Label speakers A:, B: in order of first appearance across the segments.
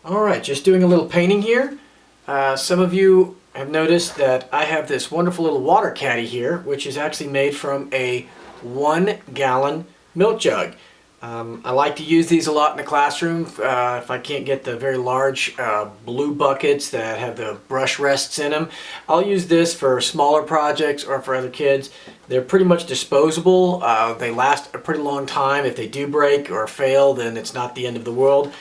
A: Alright, just doing a little painting here. Some of you have noticed that I have this wonderful little water caddy here, which is actually made from a 1-gallon milk jug. I like to use these a lot in the classroom if I can't get the very large blue buckets that have the brush rests in them. I'll use this for smaller projects or for other kids. They're pretty much disposable. They last a pretty long time. If they do break or fail, then it's not the end of the world.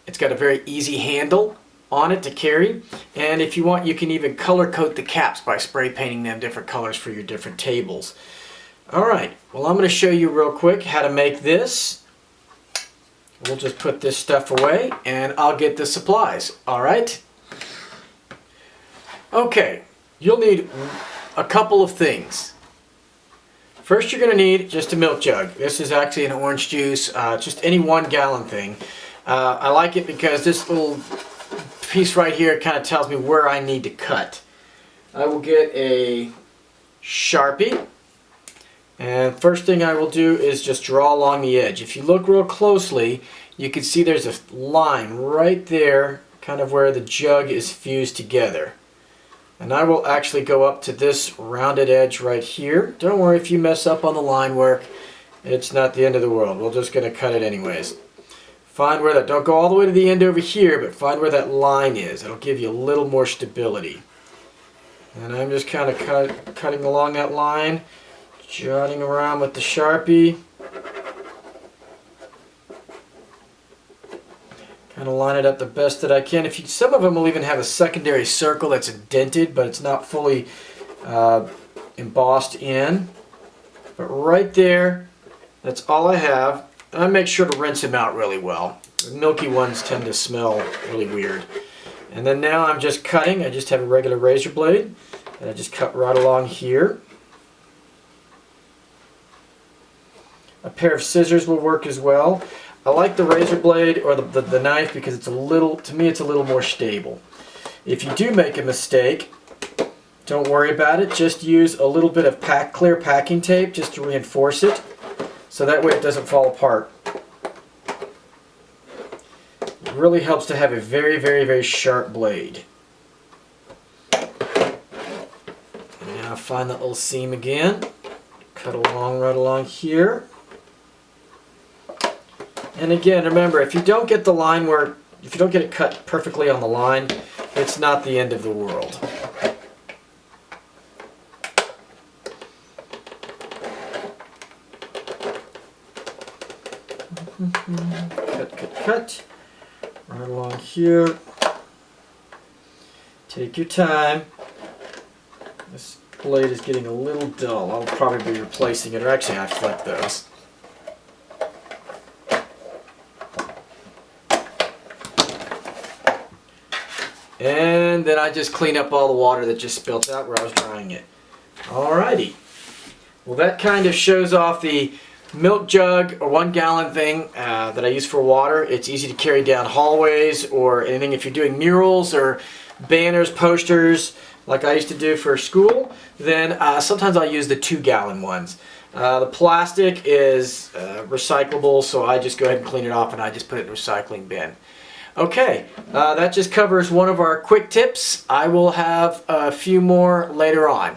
A: It's got a very easy handle on it to carry, and if you want you can even color coat the caps by spray painting them different colors for your different tables. Alright, well I'm going to show you real quick how to make this. We'll just put this stuff away and I'll get the supplies. Alright? Okay, you'll need a couple of things. First you're going to need just a milk jug. This is actually an orange juice, just any 1-gallon thing. I like it because this little piece right here kind of tells me where I need to cut. I will get a Sharpie, and first thing I will do is just draw along the edge. If you look real closely, you can see there's a line right there, kind of where the jug is fused together. And I will actually go up to this rounded edge right here. Don't worry if you mess up on the line work, it's not the end of the world. We're just going to cut it anyways. Find where that, don't go all the way to the end over here, but find where that line is. It'll give you a little more stability. And I'm just kind of cutting along that line, jotting around with the Sharpie. Kind of line it up the best that I can. Some of them will even have a secondary circle that's indented, but it's not fully embossed in. But right there, that's all I have. And I make sure to rinse them out really well. The milky ones tend to smell really weird. And then now I'm just cutting. I just have a regular razor blade. And I just cut right along here. A pair of scissors will work as well. I like the razor blade or the knife because it's to me it's a little more stable. If you do make a mistake, don't worry about it. Just use a little bit of clear packing tape just to reinforce it. So that way it doesn't fall apart. It really helps to have a very, very, very sharp blade. And now find that little seam again. Cut along right along here. And again, remember, if you don't get the line if you don't get it cut perfectly on the line, it's not the end of the world. Cut. Right along here. Take your time. This blade is getting a little dull. I'll probably be replacing it, or actually I flip those. And then I just clean up all the water that just spilt out where I was drying it. Alrighty. Well, that kind of shows off the milk jug or 1-gallon thing that I use for water. It's easy to carry down hallways or anything. If you're doing murals or banners, posters, like I used to do for school, then sometimes I'll use the 2-gallon ones. The plastic is recyclable, so I just go ahead and clean it off and I just put it in the recycling bin. Okay, that just covers one of our quick tips. I will have a few more later on.